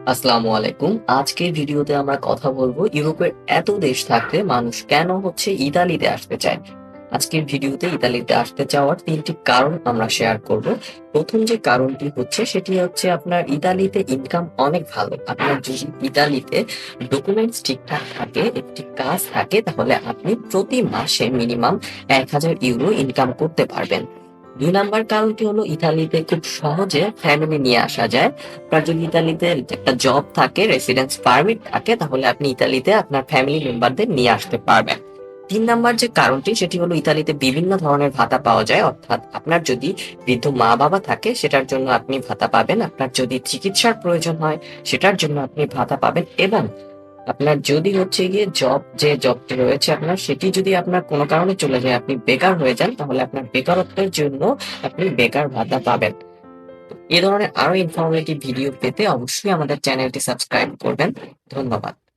আসসালামু আলাইকুম। আজকের ভিডিওতে আমরা কথা বলবো ইউরোপের এত দেশ থাকতে মানুষ কেন ইতালিতে আসতে চায়। আজকের ভিডিওতে ইতালিতে আসতে চাওয়ার ৩টি কারণ আমরা শেয়ার করব। ১ম যে কারণটি সেটি হচ্ছে আপনার ইতালিতে ইনকাম অনেক ভালো। আপনার যদি ইতালিতে ডকুমেন্টস ঠিকঠাক থাকে, একটি কাজ থাকে তাহলে আপনি প্রতি মাসে মিনিমাম ১,০০০ ইউরো ইনকাম করতে পারবেন। ২ নাম্বার কারণটি হলো ইতালিতে খুব সহজে ফ্যামিলি নিয়ে আসা যায়। আপনার যদি ইতালিতে একটা জব থাকে, রেসিডেন্স পারমিট থাকে তাহলে আপনি ইতালিতে আপনার ফ্যামিলি মেম্বারদের নিয়ে আসতে পারবেন। ৩ নাম্বার যে কারণটি সেটি হলো ইতালিতে বিভিন্ন ধরনের ভাতা পাওয়া যায়। অর্থাৎ আপনার যদি বৃদ্ধ মা-বাবা থাকে সেটার জন্য আপনি ভাতা পাবেন। আপনার যদি চিকিৎসার প্রয়োজন হয় সেটার জন্য আপনি ভাতা পাবেন এবং আপনার যদি গিয়ে যে জবটি রয়েছে আপনার সেটি যদি আপনার কোনো কারণে চলে যায়, আপনি বেকার হয়ে যান তাহলে আপনার বেকারত্বের জন্য আপনি বেকার ভাতা পাবেন। এ ধরনের আরো ইনফরমেটিভ ভিডিও পেতে অবশ্যই আমাদের চ্যানেলটি সাবস্ক্রাইব করবেন। ধন্যবাদ।